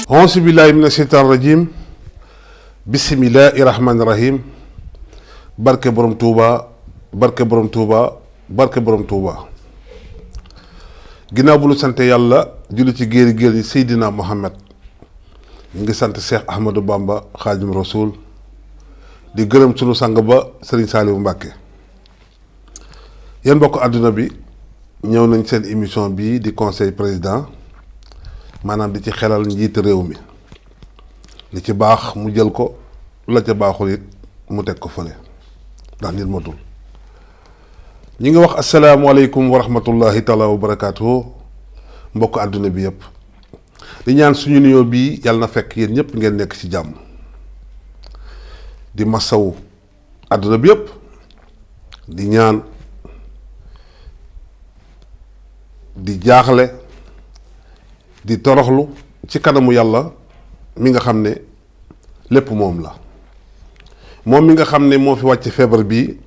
auzu billahi mina sheytaan rajim bisimilahi rahmaani rahim barke borom Touba barke borom Touba barke borom Touba. ginnaaw bu nu sante yàlla julli ci géeri géer yi Seydina Mohamed ñu ngi sant Cheikh Ahmadou Bamba Xaadim Rasoul di gërëm sunu sang ba Serigne Saliou Mbacke. yéen mbokk àdduna bi ñëw nañ seen émission bii di conseil président maanaam di ci xelal njiit réew mi li ci baax mu jël ko la ca baaxul it mu teg ko fële ndax nit matul. ñi ngi wax asalaamualeykum wa rahmatullahi taala wa barakaatu mbokk àdduna bi yëpp di ñaan suñu nuyoo bii yàlla na fekk yéen ñëpp ngeen nekk ci jàmm di masawu àdduna bi yëpp di ñaan di jaaxle di toroxlu ci kanamu yàlla mi nga xam ne lépp moom la moom mi nga xam ne moo fi wàcc feebar bii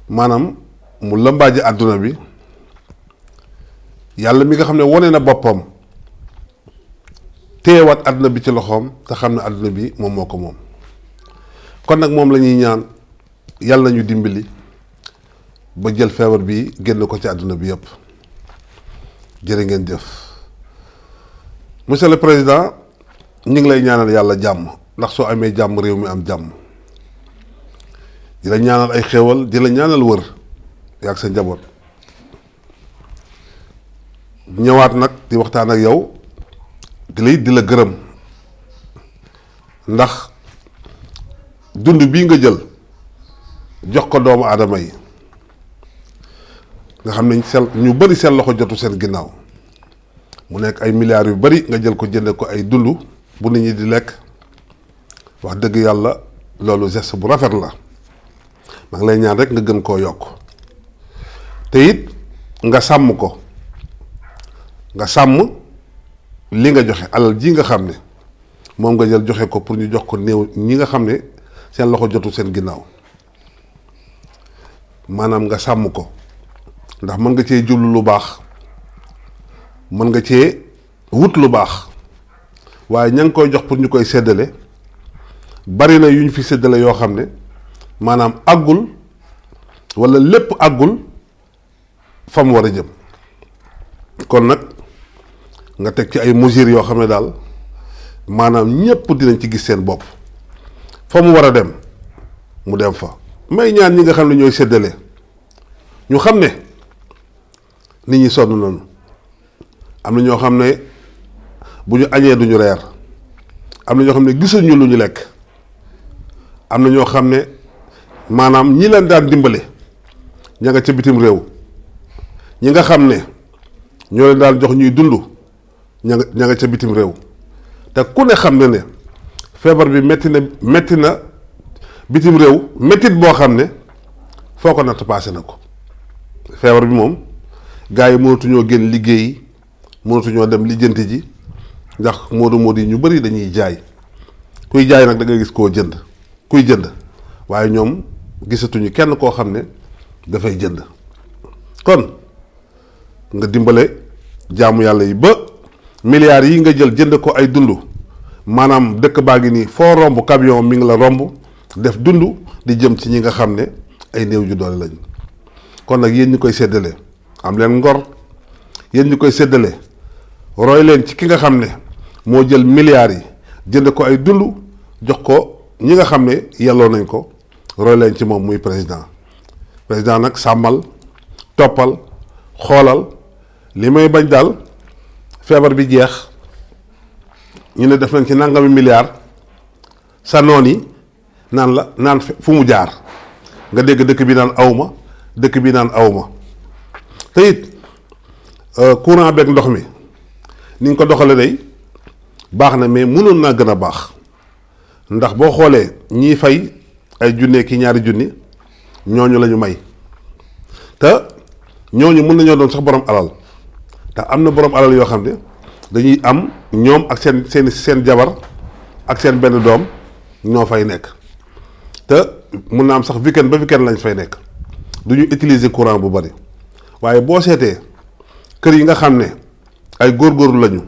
maanaam mu lëmbaaji àdduna bi yàlla mi nga xam ne wone na boppam téyewaat àdduna bi ci loxoom te xam ne àdduna bi moom moo ko moom kon nag moom la ñuy ñaan yàlla nañu dimbali ba jël feebar bi génn ko ci àdduna bi yépp jërë ngeen jëf. monsieur le président ñu ngi lay ñaanal yàlla jàmm ndax soo amee jàmm réew mi am jàmm di la ñaanal ay xéewal di la ñaanal wër yaag sa njaboot ñëwaat nag di waxtaan ak yow di la gërëm ndax dund bii nga jël jox ko doomu aadama yi nga xam ne ñu bari seen loxo jotu seen ginnaaw mu nekk ay milliards yu bari nga jël ko jënde ko ay dund bu nit ñi di lekk wax dëgg yàlla loolu geste bu rafet la maa ngi lay ñaan rek nga gën koo yokk te it nga sàmm ko nga sàmm li nga joxe alal ji nga xam ne moom nga jël joxe ko pour ñu jox ko néew ñi nga xam ne seen loxo jotu seen ginnaaw maanaam nga sàmm ko ndax mën nga cee jublu lu baax mën nga cee wut lu baax waaye ña ngi koy jox pour ñu koy séddale bari na yu ñu fi séddale yoo xam ne maanaam àggul walla lépp àggul fa mu war a jëm kon nag nga teg ci ay mesures yoo xam ne daal maanaam ñépp dinañ ci gis seen bopp fa mu war a dem mu dem fa. may ñaan ñi nga xam ne ñooy séddale ñu xam ne nit ñi sonn nañu am na ñoo xam ne bu ñu añee duñu reer am na ñoo xam ne gisuñu lu ñu lekk am na ñoo xam ne maanaam ñi leen daan dimbale ña nga ca bitim réew ñi nga xam ne ñoo leen daan jox ñuy dund ña nga ca bitim réew te ku ne xam ne ne feebar bi metti na bitim réew mettit boo xam ne foo ko natt paase na ko feebar bi moom gars yi mënatuñoo génn liggéey mënatuñoo dem lijjanti ji ndax moodu yi ñu bari dañuy jaay kuy jaay nag da ngay gis koo jënd kuy jënd waaye ñoom gisatuñu kenn koo xam ne dafay jënd kon nga dimbale jaamu yàlla yi ba milliards yi nga jënd ko ay dund maanaam dëkk baa ngi nii foo romb camion mi ngi la romb def dund di jëm ci ñi nga xam ne ay néew ju doole lañ kon nag yéen ñi koy séddale am leen ngor yéen ñi koy séddale roy leen ci ki nga xam ne moo jël milliards yi jënd ko ay dund jox ko ñi nga xam ne yelloo nañ ko roy leen ci moom muy président nag sàmmal toppal xoolal li may bañ daal feebar bi jeex ñu ne def nañ ci nangami milliards sa noon yi naan fu mu jaar nga dégg dëkk bi naan awma dëkk bi naan awma te it courant beeg ndox mi ni nga ko doxale day baax na mais mënoon naa gën a baax ndax boo xoolee ñiy fay ay junne ki ñaari junni ñooñu la ñu may te ñooñu mën nañoo doon sax borom alal te am na borom alal yoo xam ne dañuy am ñoom ak seen jabar ak seen benn doom ñoo fay nekk te mun na am sax weekend ba weekend lañ fay nekk du ñu utiliser courant bu bari waaye boo seetee kër yi nga xam ne ay góorgóorlu lañu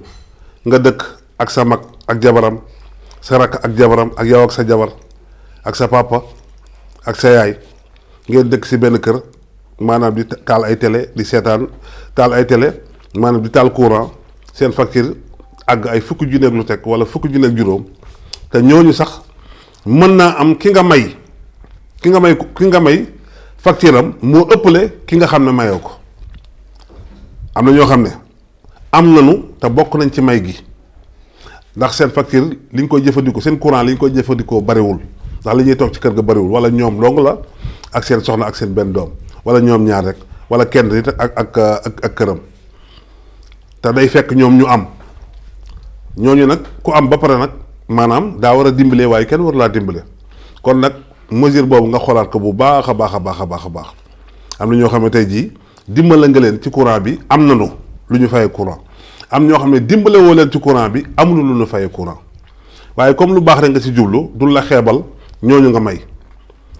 nga dëkk ak sa mag ak jabaram, sa rakk ak jabaram, ak yow ak sa jabar ak sa papa ak sa yaay ngeen dëkk si benn kër maanaam di taal ay télé di seetaan taal ay télé maanaam di taal courant seen facture àgg ay fukki junni ak lu teg wala fukki junni ak juróom te ñooñu sax mën naa am ki nga may facture am moo ëppale ki nga xam ne mayoo ko. am na ñoo xam ne am nañu te bokk nañ ci may gi ndax seen facture li ñu koy jëfandikoo seen courant li ñu koy jëfandikoo bariwul ndax li ñuy toog ci kër ga bariwul wala ñoom dong la ak seen soxna ak seen benn doom wala ñoom ñaar rek wala kenn nit ak këram te day fekk ñoom ñu am ñooñu nag ku am ba pare nag maanaam daa war a dimbale waaye kenn war laa dimbale kon nag mesure boobu nga xoolaat ko bu baax a baax a baax a baax a baax am na ñoo xam ne tey jii dimbale nga leen ci courant bi am nañu lu ñu fayee courant am ñoo xam ne dimbale woo leen ci courant bi amuñu lu ñu fayee courant waaye comme lu baax rek nga ci jublu duñ la xeebal ñooñu nga may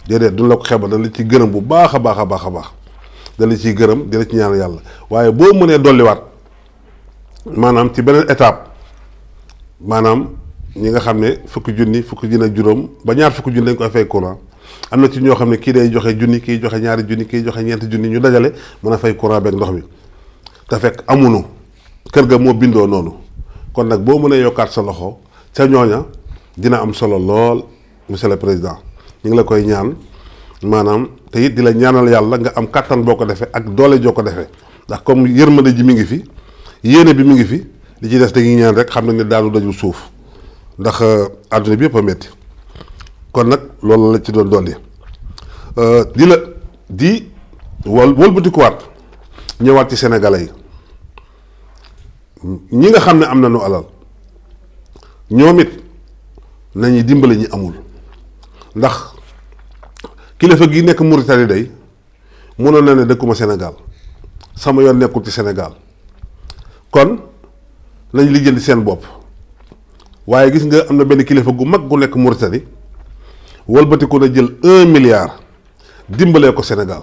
déedéet duñ la ko xeebal dañ la ci gërëm bu baax a baax a baax a baax dañ la ciy gërëm di la ci ñaan yàlla waaye boo mënee dolliwaat maanaam ci beneen étape maanaam ñi nga xam ne fukki junni ak juróom ba ñaar fukki junni dañ koy fay courant am na ci ñoo xam ne kii day joxe junni kii joxe ñaari junni kii joxe ñeenti junni ñu dajale mën a fay courant beeg ndox mi te fekk amunu kër ga moo bindoo noonu kon nag boo mënee yokkaat sa loxo ca ñooña dina am solo lool monsieur le président ñu ngi la koy ñaan maanaam te it di la ñaanal yàlla nga am kattan boo ko defee ak doole joo ko defee ndax comme yërmande ji mi ngi fi yéene bi mi ngi fi li ci des dañuy ñaan rek xam na ne daanu dajul suuf ndax àdduna bi yëpp a metti kon nag loolu la ci doon dolli di wëlbatikuwaat ñëwaat ci sénégalais yi ñi nga xam ne am nañu alal ñoom it nañuy dimbale ñi amul ndax kilifa gi nekk Mauritanie day mënoon na ne dëkkuma Sénégal sama yoon nekkul ci Sénégal kon nañ lijjanti seen bopp waaye gis nga am na benn kilifa gu mag gu nekk Mauritanie wëlbatiku na jël 1 milliard dimbalee ko Sénégal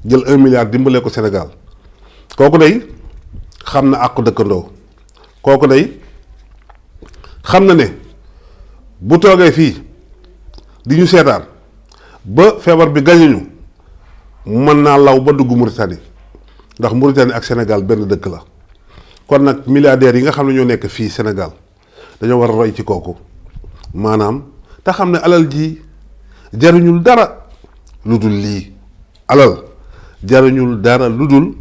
jël 1 milliard dimbalee ko Sénégal kooku day xam na àqu dëkkandoo kooku day xam na ne bu toogee fii di ñu seetaan ba feebar bi gañuñu mën naa law ba dugg Mauritanie ndax Mauritanie ak Sénégal benn dëkk la kon nag milliardaires yi nga xam ne ñoo nekk fii Sénégal dañoo war a roy ci kooku maanaam te xam ne alal ji jariñul dara lu dul lii alal jariñul dara lu dul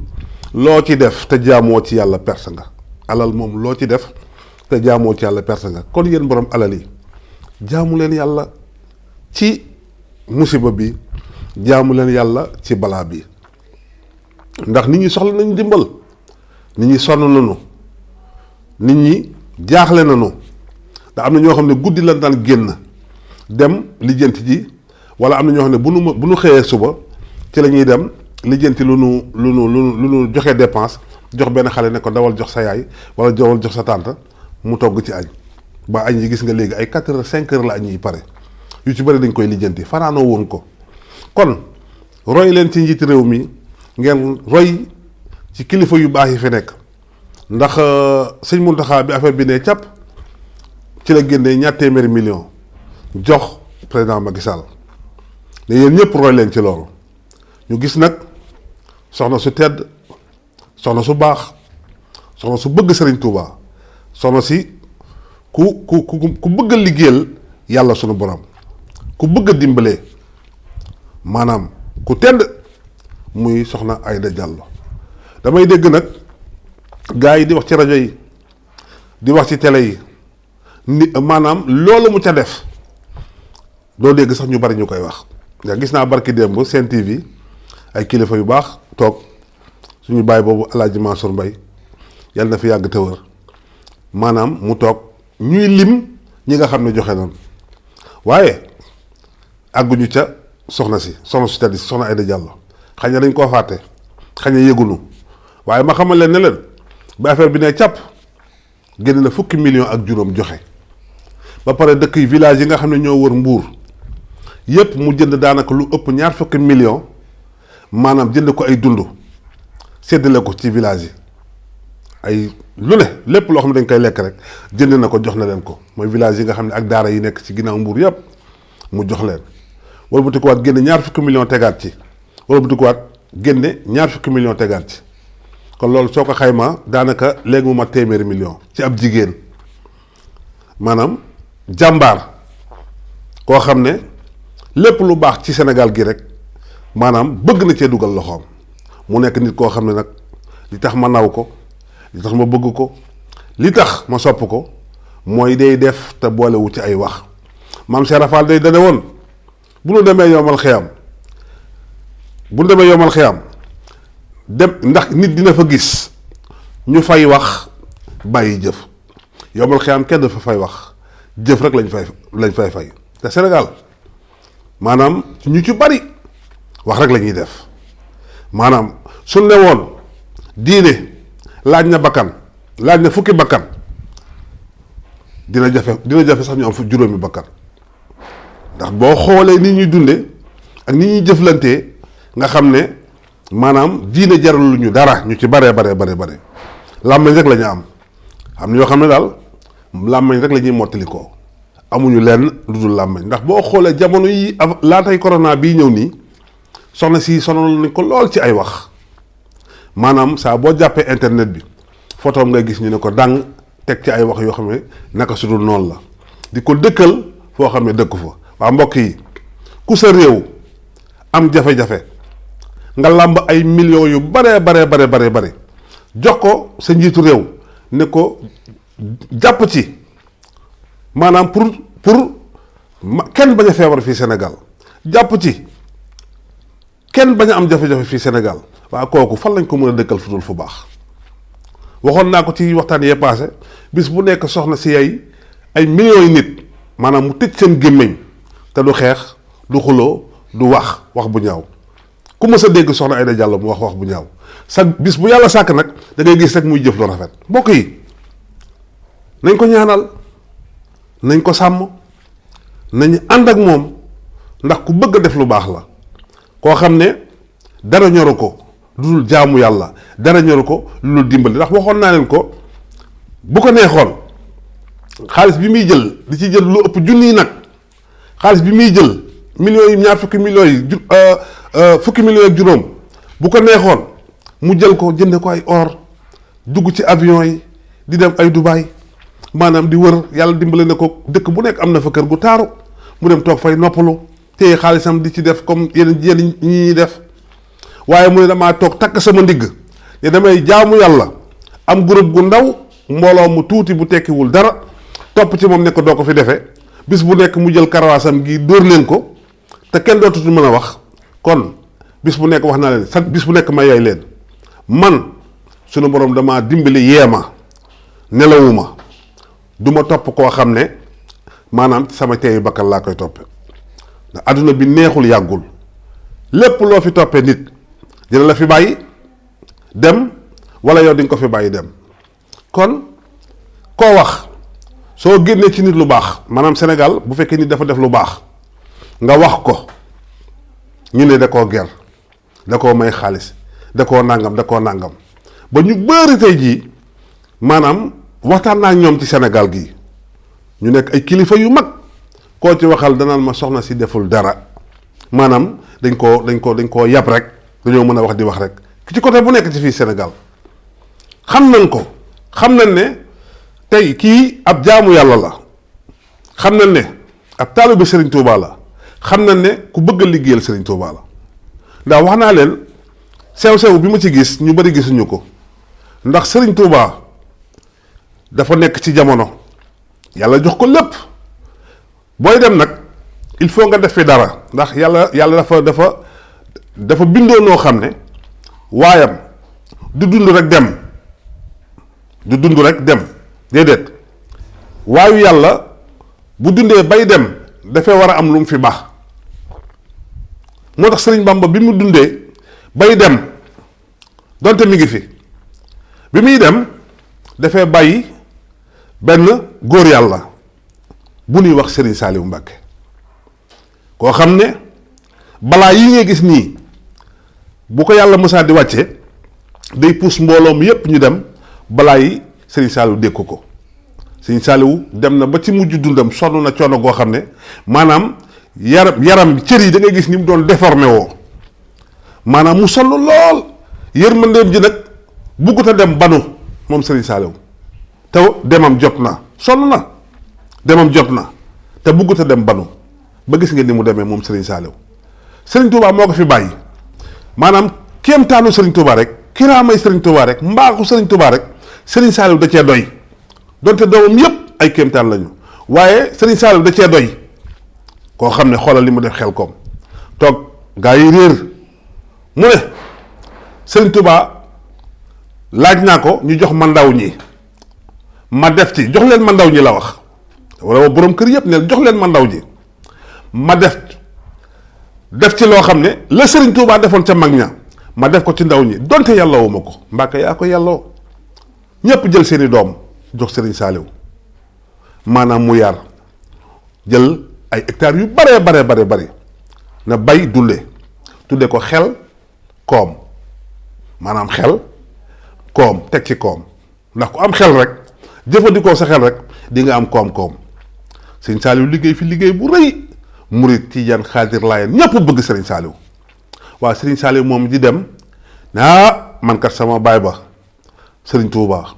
loo ci def te jaamoo ci yàlla perte nga alal moom loo ci def te jaamoo ci yàlla perte nga kon yéen borom alal yi jaamu leen yàlla ci musiba bi jaamu leen yàlla ci balaa bi ndax nit ñi soxla nañu dimbal nit ñi sonn nañu nit ñi jaaxle nañu ndax am na ñoo xam ne guddi lan daan génn dem lijjanti ji wala am na ñoo xam ne bu nu xëyee suba ci la ñuy dem lijjanti lu nu joxe dépense jox benn xale ne ko dawal jox sa yaay wala dawal jox sa tante mu togg ci añ ba añ yi gis nga léegi ay 4 heures 5 heures la añ yi pare yu ci bëri dañ koy lijjanti fanaanoo woon ko kon roy leen ci njiiti réew mi ngeen roy ci kilifa yu baax yi fi nekk ndax sëñ Mountakha bi affaire bi ne càpp ci la génnee ñaar téeméeri million jox président Macky Sall ne yéen ñëpp roy leen ci loolu ñu gis nag soxna su tedd soxna su baax soxna su bëgg Serigne Touba soxna si ku bëgg a liggéeyal yàlla sunu borom ku bëgg a dimbalee maanaam ku tedd muy soxna Aïda Diallo damay dégg nag gars yi di wax ci rajo yi di wax ci télé yi ni maanaam loolu mu ca def doo dégg sax ñu bari ñu koy wax nga gis naa barki démb Sen TV ay kilifa yu baax toog suñu baay boobu Alaaji Mansour Mbaye yàlla na fi yàgg te wër maanaam mu toog ñuy lim ñi nga xam ne joxe nañ waaye àgguñu ca soxna si tedd si soxna Aïda Diallo xañ na dañ koo fàtte xañ na yëgunu waaye ma xamal leen ne leen ba affaire bi ne càpp génn na 10 millions ak juróom joxe ba pare dëkk yi village yi nga xam ne ñoo wër Mbuur yépp mu jënd daanaka lu ëpp 20 millions maanaam jënd ko ay dund séddale ko ci village yi ay lu ne lépp loo xam ne dañ koy lekk rek jënd na ko jox na leen ko mooy village yi nga xam ne ak daara yi nekk ci ginnaaw Mbuur yëpp mu jox leen. wala bu tikuwaat génne ñaar fukki million tegaat ci wala bu tikuwaat génne ñaar fukki million tegaat ci kon loolu soo ko xaymaa daanaka léegi mu mat téeméeri million ci ab jigéen maanaam jàmbaar koo xam ne lépp lu baax ci Sénégal gi rek maanaam bëgg na cee dugal loxoom mu nekk nit koo xam ne nag li tax ma naw ko li tax ma bëgg ko li tax ma sopp ko mooy day def te boolewu ci ay wax maam Cheikh Rafal day dane woon bu nu demee yomal xiyam dem ndax nit dina fa gis ñu fay wax bàyyi jëf yomal xiyam kenn dafa fay wax jëf rek lañ fay fay te Sénégal maanaam ñu ci bari wax rek la ñuy def maanaam suñ ne woon diine laaj na bakkan laaj na fukki bakkan dina jafe sax ñu am fu juróomi bakkan ndax boo xoolee ni ñuy dunde ak ni ñuy jëflantee nga xam ne maanaam diine jaralu ñu dara ñu ci bare làmmañ rek la ñu am na yoo xam ne daal làmmañ rek la ñuy mottalikoo amuñu lenn lu dul làmmañ ndax boo xoolee jamono yi laatay corona bii ñëw nii soxna si sonal nañ ko lool ci ay wax maanaam saa boo jàppee internet bi photo ngay gis ñu ne ko dàng teg ci ay wax yoo xam ne naka su dul noonu la di ko dëkkal foo xam ne dëkku fa waa mbokk yi ku sa réew am jafe-jafe nga làmb ay millions yu bare jox ko sa njiitu réew ne ko jàpp ci maanaam pour kenn bañ a feebar fii Sénégal jàpp ci kenn bañ a am jafe-jafe fii Sénégal waa kooku fan lañ ko mën a dëkkal fu dul fu baax waxoon naa ko ci waxtaan yee passé bis bu nekk soxna si ay millions yi nit maanaam mu tëj seen gémmiñ te du xeex du xuloo du wax bu ñaaw ku mës a dégg soxna Aïda Diallo mu wax bu ñaaw sa bis bu yàlla sàkk nag da ngay gis rek muy jëf lu rafet mbokk yi nañ ko ñaanal nañ ko sàmm nañ ànd ak moom ndax ku bëgg a def lu baax la koo xam ne dara ñoru ko lu dul jaamu yàlla dara ñoru ko lu dul dimbali ndax waxoon naa leen ko bu ko neexoon xaalis bi muy jël di ci jël lu ëpp junni nag xaalis bi muy jël millions yi ñaar fukki millions yi fukki millions ak juróom bu ko neexoon mu jël ko jënde ko ay or dugg ci avion yi di dem ay Dubaï maanaam di wër yàlla dimbale na ko dëkk bu nekk am na fa kër gu taaru mu dem toog fay noppalu téye xaalisam di ci def comme yeneen ñi def waaye mu ne damaa toog takk sama ndigg ne damay jaamu yàlla am groupe gu ndaw mbooloo mu tuuti bu tekkiwul dara topp ci moom ne ko doo ko fi defee bis bu nekk mu jël karawaasam gi dóor leen ko te kenn dootutu mën a wax kon bis bu nekk wax naa leen sax bis bu nekk ma yay leen man sunu borom damaa dimbali yeema nelawuma du ma topp koo xam ne maanaam sama teeyu bakkan laa koy toppe ndax adduna bi neexul yàggul lépp loo fi toppee nit dina la fi bàyyi dem wala yow di nga ko fi bàyyi dem kon koo wax soo génnee ci nit lu baax maanaam Sénégal bu fekkee nit dafa def lu baax nga wax ko ñu ne da koo ger da koo may xaalis da koo nàngam ba ñu bëri tey jii maanaam waxtaan naa ñoom ci Sénégal gii ñu nekk ay kilifa yu mag koo ci waxal danaan ma soxna si deful dara maanaam dañ koo yab rek dañoo mën a wax di wax rek ci côté bu nekk ci fii Sénégal xam nañ ne tey kii ab jaamu yàlla la xam nañ ne ab taalibe Serigne Touba la xam nañ ne ku bëgg a liggéeyal Serigne Touba la ndax wax naa leen sew-sew bi ma ci gis ñu bari gisuñu ko ndax Serigne Touba dafa nekk ci jamono yàlla jox ko lépp booy dem nag il faut nga def fi dara ndax yàlla dafa bindoo noo xam ne waayam du dund rek dem déedéet waayu yàlla bu dundee bay dem dafay war a am lu mu fi baax moo tax Sëriñ Bamba bi mu dundee bay dem donte mi ngi fi bi muy dem dafay bàyyi benn góor yàlla bu ñuy wax Serigne Saliou Mbacké koo xam ne balaa yi ngay gis nii bu ko yàlla mësaa di wàcce day puus mbooloom yépp ñu dem balaa yi Serigne Saliou dékku ko Serigne Saliou dem na ba ci mujj dundam sonn na coono goo xam ne maanaam yaram cër yi da ngay gis ni mu doon déformé woo maanaam mu sonn lool yërmandeem ji nag buggut a dem banu moom Serigne Saliou te demam jot na sonn na demam jot na te buggut a dem banu ba gis ngeen ni mu demee moom Serigne Saliou Serigne Touba moo ko fi bàyyi maanaam kéemtaanu Serigne Touba rek kiraamay Serigne Touba rek mbaaxu Serigne Touba rek Serigne Saliou da cee doy donte doomam yépp ay kéemtaan lañu waaye Serigne Saliou da cee doy koo xam ne xoolal li mu def xel koom toog gaa yi réer mu ne Serigne Touba laaj naa ko ñu jox ma ndaw ñi ma def ci jox leen ma ndaw ñi la wax wala borom kër yépp ne jox leen ma ndaw ñi ma def ci loo xam ne la Serigne Touba defoon ca mag ña ma def ko ci ndaw ñi donte yàlla wu ma ko Mbàkke yaa ko yàlloo ñépp jël seeni doom jox Serigne Saliou maanaam mu yar jël ay hectares yu bare na bay dunde tudde ko xel koom maanaam xel koom teg ci koom ndax ku am xel rek jëfandikoo sa xel rek di nga am koom-koom Serigne Saliou liggéey fi liggéey bu rëy murit Tijaan Xaadir Laayeen ñépp bëgg Serigne Saliou waaw Serigne Saliou moom di dem man kat sama baay ba Serigne Touba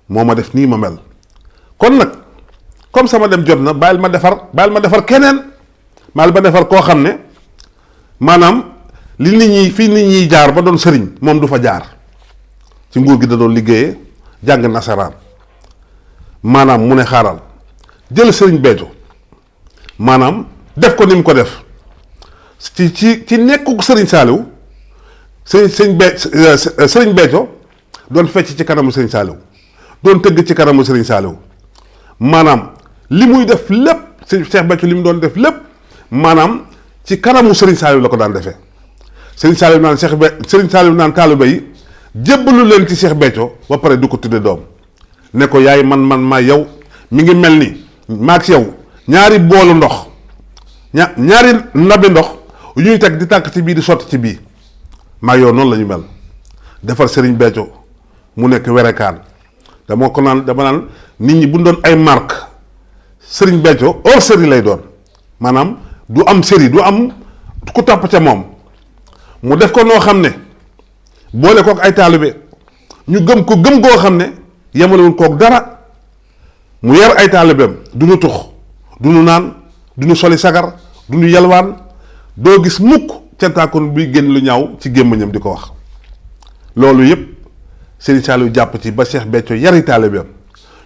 moo ma def nii ma mel kon nag comme sama dem jot na bàyyil ma defar keneen bàyyil ma defar koo xam ne maanaam li nit ñi fii nit ñiy jaar ba doon sëriñ moom du fa jaar ci nguur gi da doon liggéeyee jàng nasaraan maanaam mu ne xaaral jël Serigne Béthio maanaam def ko ni mu ko def ci nekkuk Serigne Saliou Serigne Béthio doon fecc ci kanamu Serigne Saliou doon tëgg ci kanamu Serigne Saliou maanaam li muy def lépp Cheikh Béthio li mu doon def lépp maanaam ci kanamu Serigne Saliou la ko daan defee Serigne Saliou naan taalibe yi jébbalu leen ci Cheikh Béthio ba pare du ko tudde doom ne ko yaay man maa yow mi ngi mel ni maag yow ñaari boolu ndox ñaari nabi ndox yu ñuy teg di tànk ci bii di sotti ci bii maa yow noonu la ñu mel defar Serigne Béthio mu nekk werekaan dama naan nit ñi bu doon ay marque Serigne Béthio hors série lay doon maanaam du am série du am ku topp ca moom mu def ko noo xam ne boole kook ay taalibe ñu gëm ko gëm goo xam ne yemalewul kook dara mu yar ay taalibeem du ñu tux du ñu naan du ñu soli sagar du ñu yalwaan doo gis mukk cantaakoon buy génn lu ñaaw ci gémmiñam di ko wax loolu yépp Serigne Saliou jàpp ci ba Cheikh Béthio yari taalibeem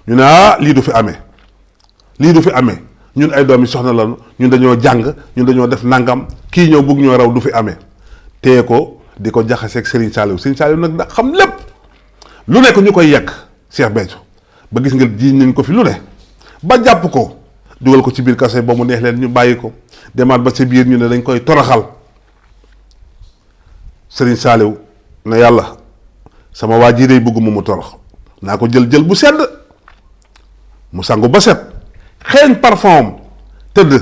ñu ne lii du fi amee ñun ay doomi soxna lañu ñun dañoo jàng ñun dañoo def nangam kii ñëw bugg ñoo raw du fi amee téye ko di ko jaxaseeg Serigne Saliou nag da xam lépp lu nekk ñu koy yekk Cheikh Béthio ba gis nga jiiñ nañ ko fi lu ne ba jàpp ko dugal ko ci biir kaso ba mu neex leen ñu bàyyi ko demaat ba sa biir ñu ne dañ koy toroxal Serigne Saliou ne yàlla sama waa ji day bëgguma mu torox naa ko jël bu sedd mu sangu ba set xeeñ parfum tëdd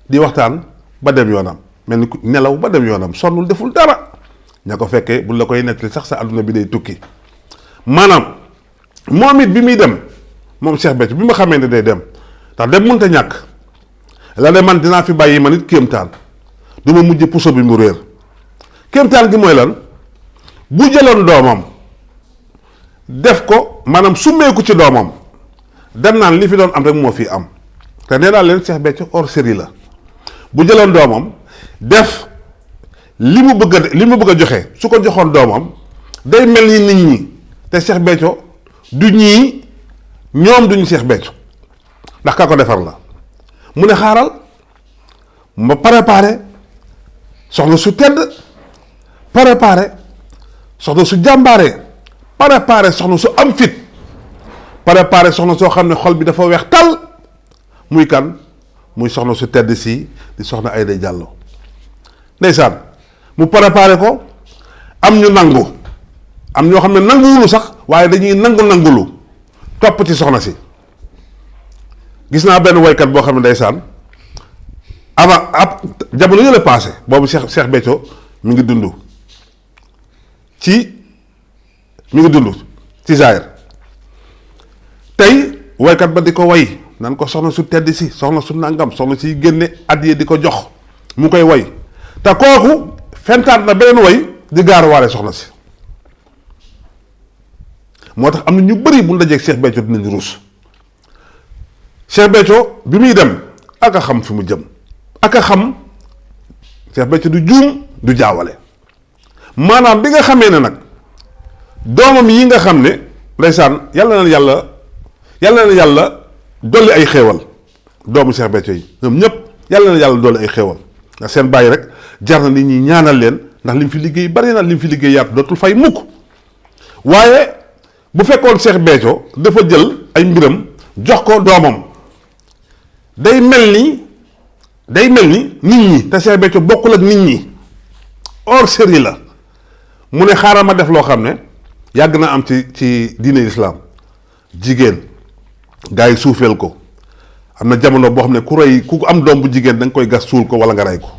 di waxtaan ba dem yoonam mel ni nelaw ba dem yoonam sonnul deful dara ña ko fekkee bu la koy nettali sax sa àdduna bi day tukki maanaam moom it bi muy dem moom Cheikh Béthio bi ma xamee ne day dem ndax dem mënta ñàkk la de man dinaa fi bàyyi ma nit kéemtaan du ma mujj puso bi mu réer kéemtaan gi mooy lan bu jëloon doomam def ko maanaam summeeku ci doomam dem naan li fi doon am rek moo fi am te nee naa leen Cheikh Béthio hors série la bu jëloon doomam def li mu bëgg a joxe su ko joxoon doomam day mel ni nit ñi te Cheikh Béthio du ñii ñoom duñu Cheikh Béthio ndax ka ko defar la mu ne xaaral ma préparé soxna su tedd préparé soxna su jàmbaare préparé soxna su am fit préparé soxna soo xam ne xol bi dafa weex tal muy kan muy soxna su tedd si di soxna Aïda Diallo ndeysaan mu préparé ko am ñu nangu am ñoo xam ne nanguwulu sax waaye dañuy nangulu topp ci soxna si gis naa benn woykat boo xam ne ndeysaan ab jamono yële passé boobu Cheikh Béthio mi ngi dund ci zaahir tey waykat ba di ko way nan ko soxna su tedd si soxna su nangam soxna si génne addiye di ko jox mu koy way te kooku fentaat na beneen way di gaaruwaale soxna si. moo tax am na ñu bëri bu ndajeeg Cheikh Béthio dinañ ruus Cheikh Béthio bi muy dem ak a xam fi mu jëm ak a xam Cheikh Béthio du juum du jaawale maanaam bi nga xamee ne nag doomam yi nga xam ne ndeysaan yàlla na yàlla dolli ay xéewal doomu Cheikh Béthio yi ñoom ñëpp yàlla na yàlla dolli ay xéewal ndax seen bàyyi rek jar na nit ñi ñaanal leen ndax li mu fi liggéey bari na li mu fi liggéey yaatu dootul fay mukk. waaye bu fekkoon Cheikh Béthio dafa jël ay mbiram jox ko doomam day mel ni nit ñi te Cheikh Béthio bokkul ak nit ñi hors série la mu ne xaaral ma def loo xam ne yàgg na am ci diine islam jigéen gars yi suufeel ko am na jamono boo xam ne ku am doom bu jigéen da nga koy gas suul ko wala nga rey ko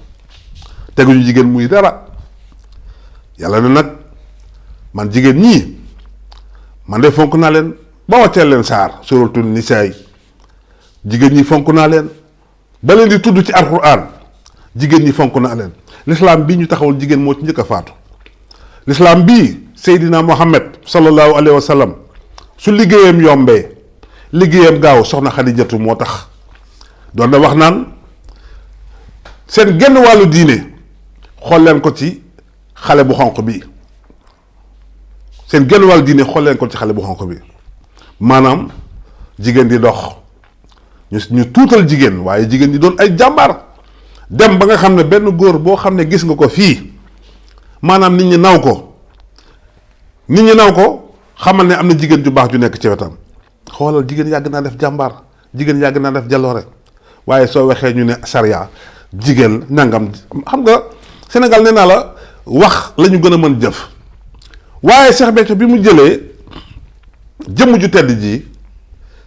teguñu jigéen muy dara yàlla ne nag man jigéen ñii man de fonk naa leen ba wàcceel leen saar suratul nisaa jigéen ñi fonk naa leen ba leen di tudd ci alquran jigéen ñi fonk naa leen l'islam bii ñu taxawul jigéen moo ci njëkk a faatu l'islam bii Seydina Muhammad sallallahu alayhi wa sallam su liggéeyam yombee liggéeyam gaaw soxna Xadijatu moo tax doon na wax naan seen genn wàllu diine xool leen ko ci xale bu xonq bi seen genn wàllu diine xool leen ko ci xale bu xonq bi maanaam jigéen di dox ñu tuutal jigéen waaye jigéen ñi doon ay jàmbaar dem ba nga xam ne benn góor boo xam ne gis nga ko fii maanaam nit ñi naw ko xamal ne am na jigéen ju baax ju nekk ci wetam xoolal jigéen yàgg naa def jàmbaar jigéen yàgg naa def jaloore waaye soo waxee ñu ne sariya jigéen nangam xam nga Sénégal nee naa la wax la ñu gën a mën jëf waaye Cheikh Béthio bi mu jëlee jëmm ju tedd ji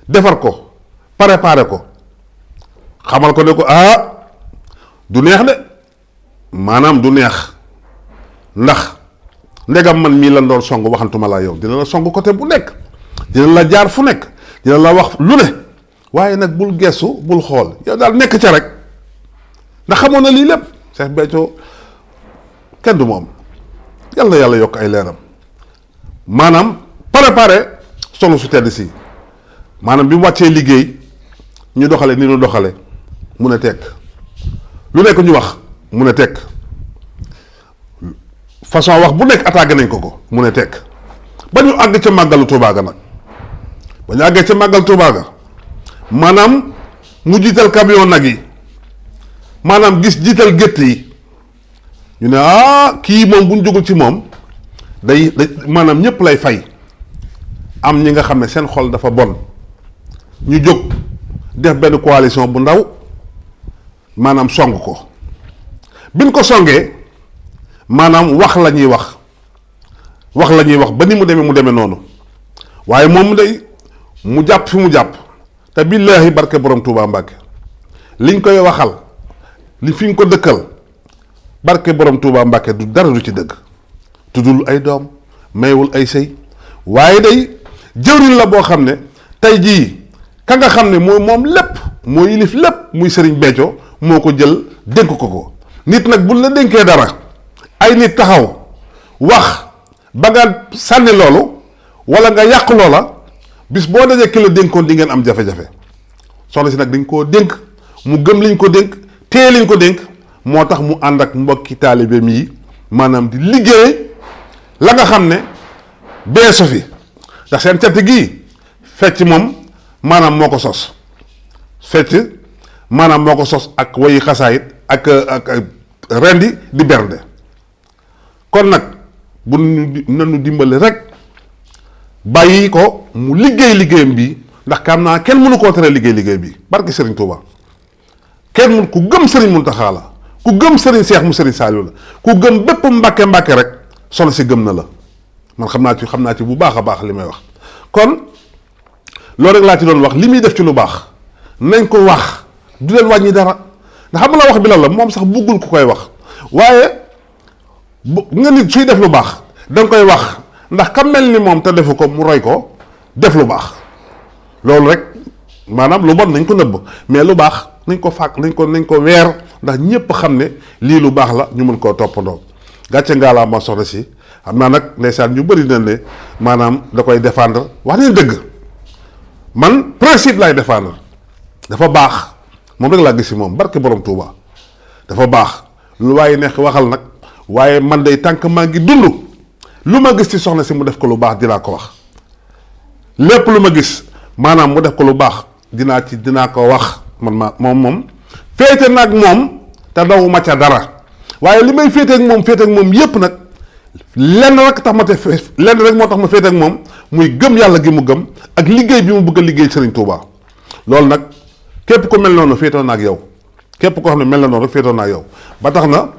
defar ko préparé ko xamal ko ne ko du neex de maanaam du neex ndax ndegam man mii la doon song waxantuma laa yow dina la song côté bu nekk dina la jaar fu nekk dina la wax lu ne waaye nag bul gestu bul xool yow daal nekk ca rek ndax xamoon na lii lépp Cheikh Béthio kenn du moom yal na yàlla yokk ay leeram maanaam préparé solo su tedd si maanaam bi mu wàccee liggéey ñu doxale ni ñu doxale mun a tekk lu nekk ñu wax mun a tekk façon wax bu nekk attaqué nañ ko mun a tekk ba ñu àgg ca màggalu Tuubaa ga nag ba ñu àggee ca màggal Tuubaa ga maanaam mu jiital camion nag yi maanaam gis jiital gétt yi ñu ne kii moom bu ñu jógul ci moom day maanaam ñëpp lay fay am ñi nga xam ne seen xol dafa bon ñu jóg def benn coalition bu ndaw maanaam song ko biñ ko songee maanaam wax la ñuy wax ba ni mu demee noonu waaye moom day mu jàpp fi mu jàpp te billaahi barke borom Touba Mbàkke liñ koy waxal li fi ñu ko dëkkal barke borom Touba Mbàkke du dara du ci dëgg tuddul ay doom maywul ay sëy waaye day jëwriñ la boo xam ne tey jii ka nga xam ne mooy moom lépp moo yilif lépp muy Serigne Béthio moo ko jël dénk ko nit nag buñ la dénkee dara ay nit taxaw wax ba nga sànni loolu wala nga yàq loola bis boo dajee ki la dénkoon di ngeen am jafe-jafe soxna si nag dañ koo dénk mu gëm liñ ko dénk téye liñ ko dénk moo tax mu ànd ak mbokki taalibeem yi maanaam di liggéey la nga xam ne beesu fi ndax seen cant gii fecc moom maanaam moo ko sos fecc maanaam moo ko sos ak wayi xasaayit ak rendi di bernde kon nag bu nanu dimbali rek bàyyi ko mu liggéeyam bi ndax xam naa kenn mënu koo tere liggéey bi barke Serigne Touba kenn mun ku gëm Serigne Mountakha la ku gëm Serigne Cheikh mu Serigne Saliou la ku gëm bépp mbàkke rek solo si gëm na la man xam naa ci bu baax a baax li may wax kon loolu rek laa ci doon wax li muy def ci lu baax nañ ko wax du leen wàññi dara ndax xam nga wax bi la moom sax buggul ku koy wax waaye nga nit suy def lu baax danga koy wax ndax ka mel ni moom te defu ko mu roy ko def lu baax loolu rek maanaam lu bon nañ ko nëbb mais lu baax nañ ko fàkk nañ ko weer ndax ñépp xam ne lii lu baax la ñu mën koo toppandoo gàcce ngaalaa ma soxna si xam naa nag ndeysaan ñu bëri na ne maanaam da koy défendre wax nañ dëgg man principe lay défendre dafa baax moom rek laa gis si moom barke borom Touba dafa baax lu waaye neex waxal nag waaye man day tànk maa ngi dund lu ma gis ci soxna si mu def ko lu baax dinaa ko wax lépp lu ma gis maanaam mu def ko lu baax dinaa ko wax man moom féete nag moom te dawuma ca dara waaye li may féete ak moom yépp nag lenn rek moo tax ma féete ak moom muy gëm yàlla gi mu gëm ak liggéey bi mu bëgg a liggéey Serigne Touba loolu nag képp ku mel noonu féetoo na ak yow képp koo xam ne mel na noonu rek féetoo na ak yow ba tax na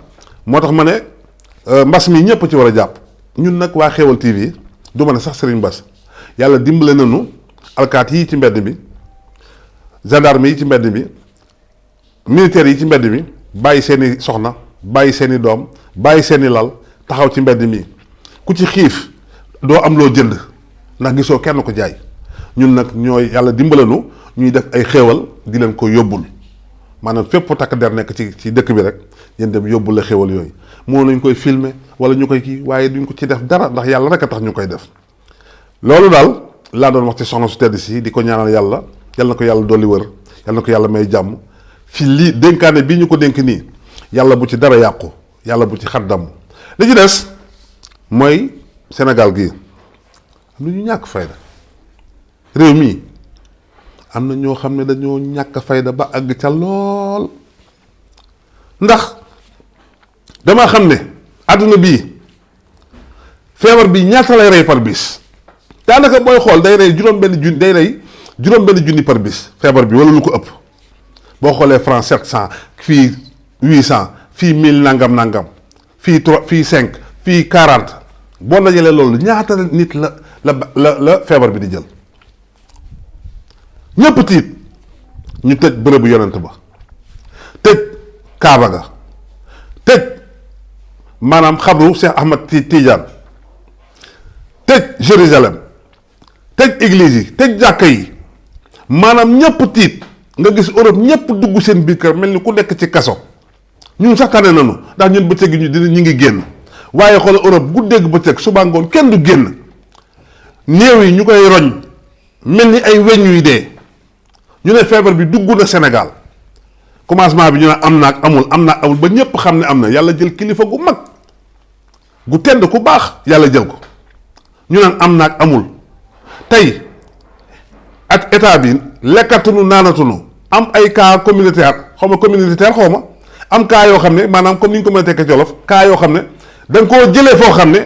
moo tax ma ne mbas mi ñëpp ci war a jàpp ñun nag waa Xéewal TV du ma ne sax Serigne Bass yàlla dimbale nañu alkaat yi ci mbedd mi gendarme yi ci mbedd mi militaires yi ci mbedd mi bàyyi seeni soxna bàyyi seeni doom bàyyi seeni lal taxaw ci mbedd mi ku ci xiif doo am loo jënd ndax gisoo kenn ko jaay ñun nag ñooy yàlla dimbalanu ñuy def ay xéewal di leen ko yóbbul maanaam fépp takk der nekk ci dëkk bi rek yéen dem yóbbul la xéewal yooyu moo lañ koy filmer wala ñu koy kii waaye duñ ko ci def dara ndax yàlla rek a tax ñu koy def loolu daal laa doon wax ci soxna su tedd si di ko ñaanal yàlla yal na ko yàlla dolli wër yal na ko yàlla may jàmm fi lii dénkaane bii ñu ko dénk nii yàlla bu ci dara yàqu yàlla bu ci xaddam li ci des mooy Sénégal gii am na ñu ñàkk fayda réew mii am na ñoo xam ne dañoo ñàkk fayda ba àgg ca lool ndax dama xam ne àdduna bii feebar bi ñaata lay rey par bis daanaka booy xool day rey juróom-benn junni par bis feebar bi wala lu ko ëpp boo xoolee France 700 fii 800 fii 1000 nangam fii 3 fii 5 fii 40 boo dajalee loolu ñaata nit la feebar bi di jël ñëpp tiit ñu tëj bërëbu yonent ba tëj Kaaba ga tëj maanaam xabru Cheikh Ahmad Tidiane tëj Jérusalem tëj église yi tëj jàkka yi maanaam ñëpp tiit nga gis Europe ñëpp dugg seen biir kër mel ni ku nekk ci kaso ñun sax tane nañu ndax ñun bëccëg gi ñu ngi génn waaye xoolal Europe guddeeg bëccëg suba ngoon kenn du génn néew yi ñu koy roñ mel ni ay weñ yuy dee ñu ne feebar bi dugg na Sénégal commencement bi ñu ne am na ak amul ba ñëpp xam ne am na yàlla jël kilifa gu mag gu tedd ku baax yàlla jël ko ñu naan am na ak amul tey ak état bi lekkatunu naanatunu am ay cas communautaire xaw ma am cas yoo xam ne maanaam comme ni ñu ko mën a tekkee ci wolof cas yoo xam ne da nga koo jëlee foo xam ne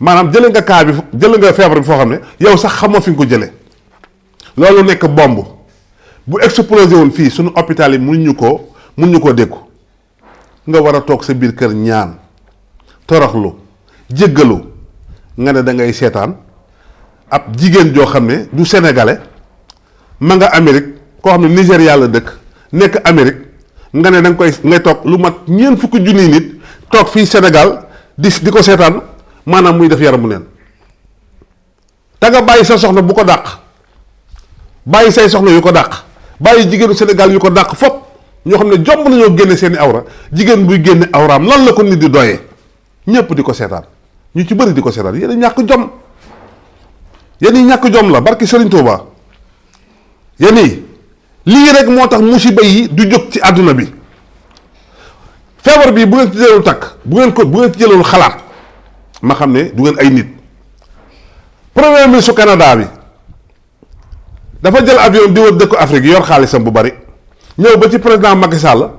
maanaam jëlee nga cas bi jëlee nga feebar bi foo xam ne yow sax xamoo fi nga ko jëlee loolu nekk bomb bu explosé woon fii suñu hôpital yi mun ñu koo dékku nga war a toog sa biir kër ñaan toroxlu jéggalu nga ne da ngay seetaan ab jigéen joo xam ne du sénégalais ma nga Amérique koo xam ne Nigéria la dëkk nekk Amérique nga ne da nga koy ngay toog lu mat ñeent fukki junniy nit toog fii Sénégal di ko seetaan maanaam muy def yaramu neen te nga bàyyi sa soxna bu ko dàq bàyyi say soxna yu ko dàq bàyyi jigéenu Sénégal yu ko dàq fop ñoo xam ne jomb nañoo génne seeni awra jigéen buy génne awraam lan la ko nit di doyee ñépp di ko seetaan ñu ci bëri di ko seetaan yéen ñàkk jom yéen ñàkk jom la barki Serigne Touba yéen lii rek moo tax musiba yi du jóg ci àdduna bi feebar bi bu ngeen ci jëlul takk bu ngeen ci jëlul xalaat ma xam ne du ngeen ay nit premier ministre su Canada bi dafa jël avion di wër dëkku Afrique yor xaalisam bu bari ñëw ba ci président Macky Sall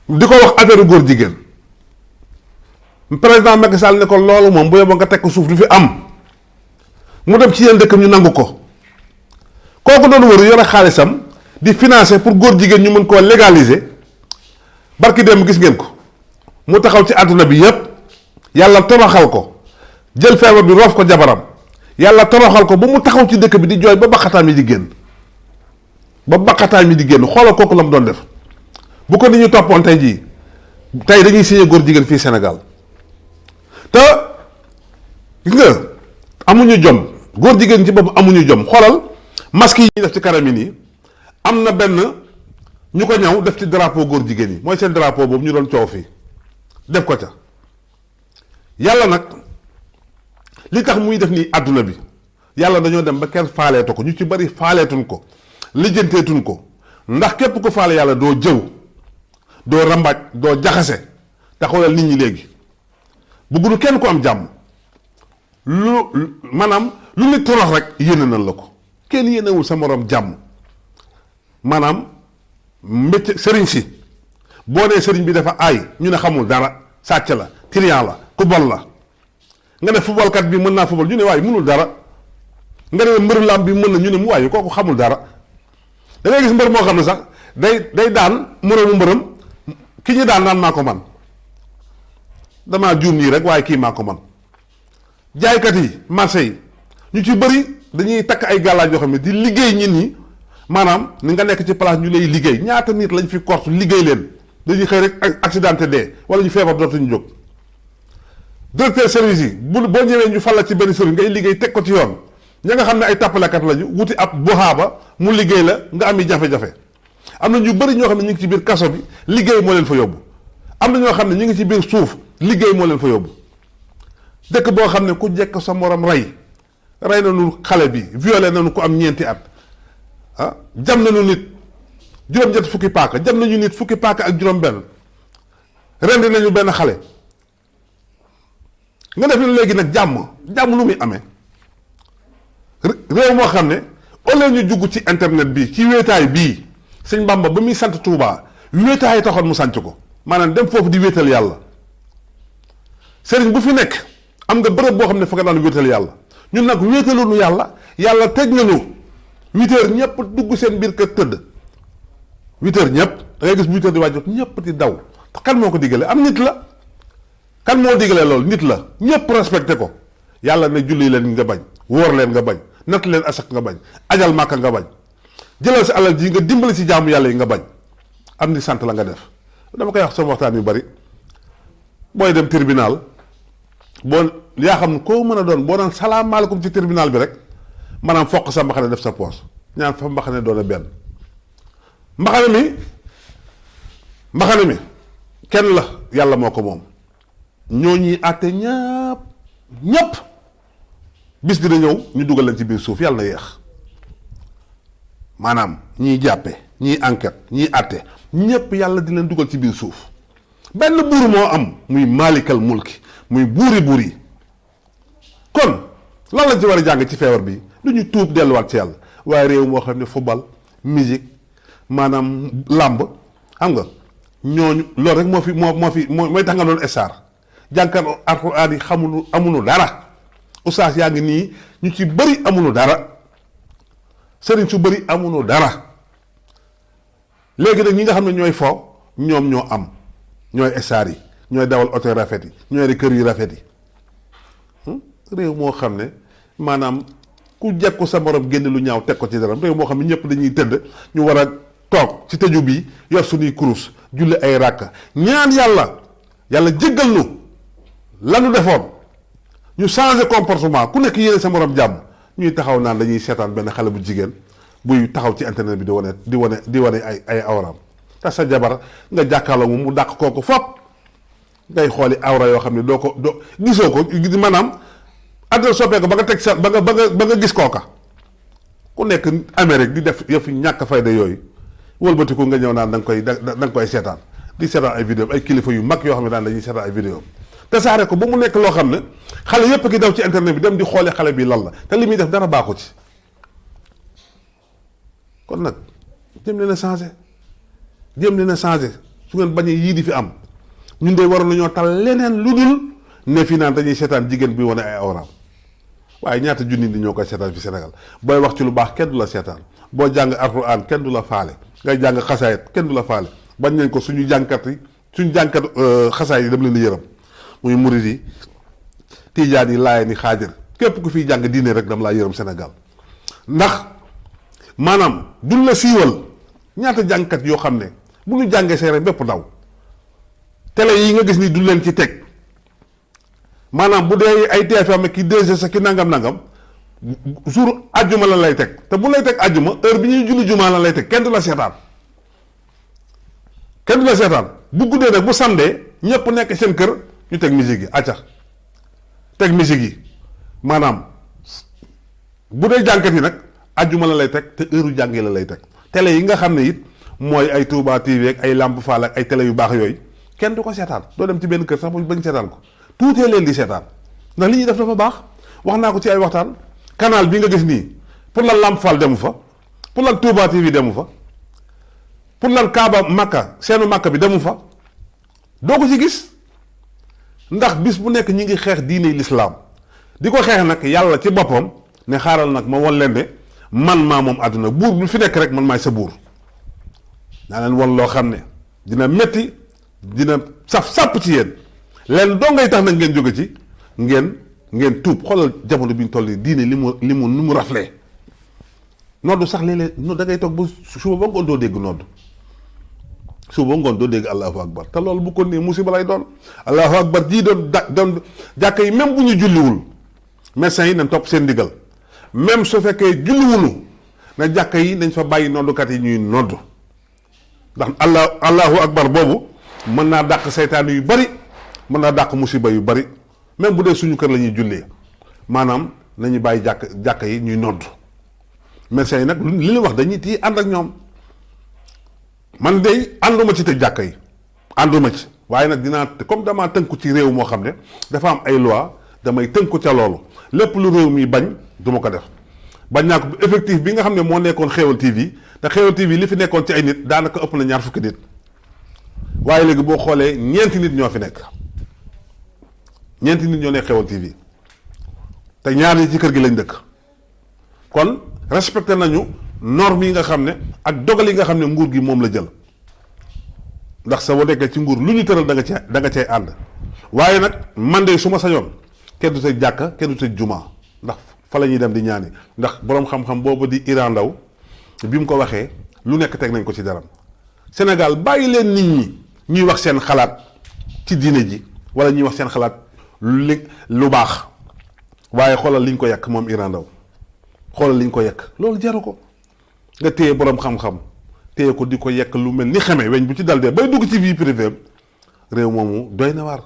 di ko wax affaire góor jigéen président Macky Sall ne ko loolu moom bu yeboo nga teg ko suuf du fi am mu dem ci yenn dëkkam ñu nangu ko kooku doon wër yore xaalisam di financer pour góor jigéen ñu mën koo légaliser barki dem gis ngeen ko mu taxaw ci àdduna bi yépp yàlla toroxal ko jël feebar bi roof ko jabaram yàlla toroxal ko ba mu taxaw ci dëkk bi di jooy ba baqataam yi di génn xoolal kooku la mu doon def bu ko nit ñu toppoon tey jii tey dañuy signé góor jigéen fii Sénégal te gis nga amuñu jom góor jigéen ci boppam amuñu jom xoolal masque yi ñuy def ci kanam yi nii am na benn ñu ko ñaw def ci drapeau góor jigéen yi mooy seen drapeau boobu ñu doon coow fii def ko ca yàlla nag li tax muy def nii àdduna bi yàlla dañoo dem ba kenn faaleetu ko ñu ci bari faaleetuñ ko lijjanteetuñ ko ndax képp ko faale yàlla doo jëw doo rambaaj doo jaxase te xoolal nit ñi léegi bëggunu kenn ko am jàmm maanaam lu nit torox rek yéene nañ la ko kenn yéenewul sa morom jàmm maanaam mbécc sëriñ si boo nee sëriñ bi dafa aay ñu ne xamul dara sàcc la trian la ku bon la nga ne footballkat bi mën naa football ñu ne waaye mënul dara nga ne mbër lamb bi mën na ñu ne mu waaye kooku xamul dara da ngay gis mbër moo xam ne sax day daan moroomu mbërëm ki ñu daan naan maa ko man damaa juum nii rek waaye kii maa ko man jaaykat yi marché yi ñu ci bëri dañuy takk ay gàllaaj yoo xam ne di liggéey nit ñi maanaam ni nga nekk ci place ñu lay liggéey ñaata nit lañ fi korte liggéey leen dañuy xëy rek accidenté dee wala ñu feebar dootuñu jóg directeur service yi boo ñëwee ñu fal la ci benn sëriñ ngay liggéey teg ko ci yoon ña nga xam ne ay tàppalekat lañu wuti ab boxaaba mu liggéey la nga ami jafe-jafe am na ñu bëri ñoo xam ne ñu ngi ci biir kaso bi liggéey moo leen fa yóbbu am na ñoo xam ne ñu ngi ci biir suuf liggéey moo leen fa yóbbu dëkk boo xam ne ku jekk sa morom rey nañu xale bi violé nañu ko am ñeenti at ah jam nañu nit juróom-ñett fukki paaka jam nañu nit fukki paaka ak juróom-benn rendi nañu benn xale nga def ne léegi nag jàmm lu muy amee réew moo xam ne au lieu ñu jugg ci internet bi ci wéetaay bii sëñ Bamba ba muy sant Touba wéetaay taxoon mu sanc ko maanaam dem foofu di wéetal yàlla sëriñ bu fi nekk am nga bërëb boo xam ne fa nga daan wéetal yàlla ñun nag wéetaluñu yàlla teg nañu 8h ñëpp dugg seen biir kër tëdd 8h ñëpp da ngay gis 8h di waaj ñëpp di daw kan moo ko digale am nit la kan moo digale loolu nit la ñëpp respecté ko yàlla ne julli leen nga bañ wóor leen nga bañ natt leen asak nga bañ ajal màkka nga bañ jëlal si alal ji nga dimbali si jaamu yàlla yi nga bañ am ni sant la nga def dama koy wax sama waxtaan yu bari booy dem tribunal boo yaa xam ne koo mën a doon boo naan salaamaaleykum ci tribunal bi rek maanaam foq sa mbaxane def sa poos ñaan fa mbaxane doon a benn mbaxane mi kenn la yàlla moo ko moom ñoo ñuy àtte ñëpp bis dina ñëw ñu dugal leen ci biir suuf yàlla na yeex maanaam ñiy jàppe ñiy enquête ñiy àtte ñëpp yàlla di leen dugal ci biir suuf benn buur moo am muy maalikal mulki muy buur yi kon lan lañ ci war a jàng ci feebar bi du ñu tuub delluwaat ci yàlla waaye réew moo xam ne football musique maanaam làmb xam nga ñooñu loolu rek mooy tax nga doon star jànkar alxuraan yi amuñu dara ustaas yaa ngi nii ñu ci bëri amuñu dara sëriñ su bëri amuñu dara léegi nag ñi nga xam ne ñooy fo ñoom ñoo am ñooy star yi ñooy dawal oto yu rafet yi ñooy di kër yu rafet yi réew moo xam ne maanaam ku jekku sa morom génn lu ñaaw teg ko ci dara réew moo xam ne ñëpp dañuy tëdd ñu war a toog ci tëju bii yor suñuy kurus julli ay ràkka ñaan yàlla jéggal nu lanu defoon ñu changé comportement ku nekk yéene sa morom jàmm ñuy taxaw naan dañuy seetaan benn xale bu jigéen buy taxaw ci internet bi di wane ay awraam te sa jabar nga jàkkaarloo mu dàq kooku fop ngay xooli awra yoo xam ne doo gisoo ko maanaam àddina soppee ko ba nga teg sa ba nga gis kooka ku nekk Amérique di def yëf ñàkk fayda yooyu wëlbatiku nga ñëw naan da nga koy seetaan di seetaan ay vidéo ay kilifa yu mag yoo xam ne daan dañuy seetaan ay vidéo te saare ko ba mu nekk loo xam ne xale yépp ki daw ci internet bi dem di xoole xale bi lan la te li muy def dara baaxu ci kon nag jëm leen a changé su ngeen bañee yii di fi am ñun de waroon nañoo tal leneen lu dul ne fii naan dañuy seetaan jigéen bi wane ay awraam waaye ñaata junni di ñoo koy seetaan fi Sénégal booy wax ci lu baax kenn du la seetaan boo jàng alxuraan kenn du la faale ngay jàng xasaayit kenn du la faale bañ nañ ko suñu jànkat xasaayit yi dem leen di yërëm muy murid yi tiijaan yi laayeen yi xaajar képp ku fiy jàng diine rek dam laa yërëm Sénégal ndax maanaam duñ la siiwal ñaata jàngkat yoo xam ne bu ñu jàngee seen bépp daw télé yi nga gis ni duñ leen ci teg maanaam bu dee ay TFM ki 2S ki nangam jour ajjuma la lay teg te bu lay teg ajjuma heure bi ñuy julli jumaa la lay teg kenn du la seetaan bu guddee nag bu samdee ñëpp nekk seen kër ñu teg musique yi acca teg musique yi maanaam bu dee jànkat yi nag ajjuma la lay teg te heure jàng yi la lay teg télé yi nga xam ne it mooy ay Touba TV ak ay Lamp Fall ak ay télé yu baax yooyu kenn du ko seetaan doo dem ci benn kër sax bañ seetaan ko tuutee leen di seetaan ndax li ñuy def dafa baax wax naa ko ci ay waxtaan canal bi nga gis nii pour lan Lamp Fall demu fa pour lan Touba TV demu fa pour lan Kaaba Makka seenu Makka bi demu fa doo ko ci gis ndax bis bu nekk ñi ngi xeex diine lislaam di ko xeex nag yàlla ci boppam ne xaaral nag ma won leen de man maa moom àdduna buur bu fi nekk rek man maay sa buur naa leen won loo xam ne dina metti dina saf sàpp ci yéen leen doo ngay tax nag ngeen jóge ci ngeen tuub xoolal jamono bi ñu toll nii diine ni mu raflee noddu sax léeg-léeg da ngay toog ba suba ba ngoon doo dégg noddu suba ba ngoon doo dégg allahu akbar te loolu bu ko nee musiba lay doon allahu akbar jii doon jàkka yi même bu ñu julliwul médecins yi nañ topp seen ndigal même su fekkee julliwunu na jàkka yi nañ fa bàyyi noddukat yi ñuy noddu ndax allahu akbar boobu mën naa dàq seytaan yu bari mën naa dàq musiba yu bari même bu dee suñu kër la ñuy jullee maanaam nañu bàyyi jàkka yi ñuy noddu médecins yi nag li ñu wax dañuy tii ànd ak ñoom man de ànduma ci tëj jàkka yi ànduma ci waaye nag dinaa comme damaa tënku ci réew moo xam ne dafa am ay loi damay tënku ca loolu lépp lu réew mi bañ duma ko def bañ naa ko effectif bi nga xam ne moo nekkoon Xéewal TV te Xéewal TV li fi nekkoon ci ay nit daanaka ëpp na 20 nit waaye léegi boo xoolee ñeenti nit ñoo fi nekk ñeenti nit ñoo nekk Xéewal TV te ñaar ñi ci kër gi lañ dëkk kon respecté nañu normes yi nga xam ne ak dogal yi nga xam ne nguur gi moom la jël ndax sa boo nekkee ci nguur lu ñu tëral da nga cay ànd waaye nag man de su ma sañoon kenn du tëj jàkka kenn du tëj jumaa ndax fa la ñuy dem di ñaani ndax boroom xam-xam boobu di Iran Ndaw bi mu ko waxee lu nekk teg nañ ko ci daram Sénégal bàyyi leen nit ñi ñuy wax seen xalaat ci diine ji wala ñuy wax seen xalaat lu baax waaye xoolal liñ ko yàq moom Iran Ndaw xoolal liñ ko yàq loolu jaru ko nga téye boroom xam-xam téye ko di ko yekk lu mel ni xeme weñ bu ci dal dee bay dugg ci vie privée réew moomu doy na waar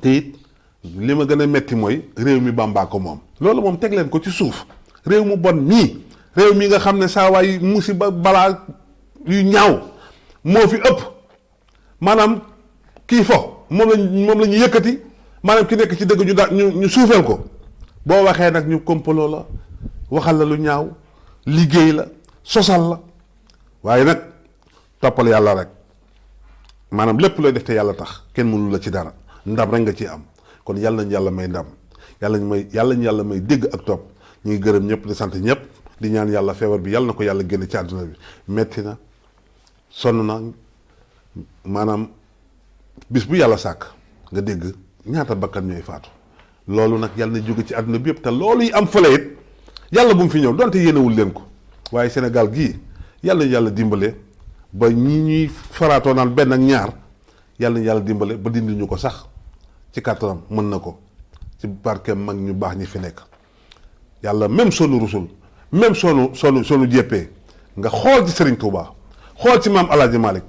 te it li ma gën a metti mooy réew mi Bàmbaa ko moom loolu moom teg leen ko ci suuf réew mu bon mii réew mi nga xam ne saa waay musiba balaa yu ñaaw moo fi ëpp maanaam kii fo moom la ñu yëkkati maanaam ki nekk ci dëgg ñu suufeel ko boo waxee nag ñu kompaloo la waxal la lu ñaaw liggéey la sosal la waaye nag toppal yàlla rek maanaam lépp looy def te yàlla tax kenn mënu la ci dara ndam rek nga ciy am kon yàlla nañ yàlla may ndam yàlla ñu yàlla may dégg ak topp ñu ngi gërëm ñëpp di sant ñëpp di ñaan yàlla feebar bi yàlla na ko yàlla génne ci àdduna bi metti na sonn na maanaam bis bu yàlla sàkk nga dégg ñaata bakkan ñooy faatu loolu nag yàlla na jóge ci àdduna bi yëpp te loolu yi am fële it yàlla bu mu fi ñëw donte yéenewul leen ko waaye Sénégal gii yàlla dimbale ba ñi ñuy faraatoo naan benn ak ñaar yàlla dimbale ba dindi ñu ko sax ci kàttanam mën na ko ci barke mag ñu baax ñi fi nekk yàlla même sonu rusul même sonu jéppee nga xool ci Serigne Touba xool ci maam El Hadj Malick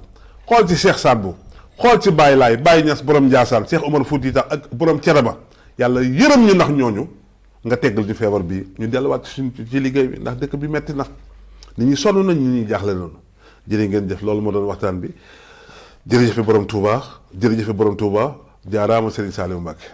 xool ci Cheikh Sadbou xool ci Baye Laye Baye Niass borom Ndiassane Cheikh Omar Fouti Tall ak borom Thiénaba yàlla yërëm ñu ndax ñooñu nga teggal ñu feebar bi ñu delluwaat ci liggéey bi ndax dëkk bi metti na nit ñi sonn nañ ñi ñuy jaaxle noonu jërë ngeen jëf loolu moo doon waxtaan bi jërëjëfe borom Touba jaaraama Serigne Saliou Mbacké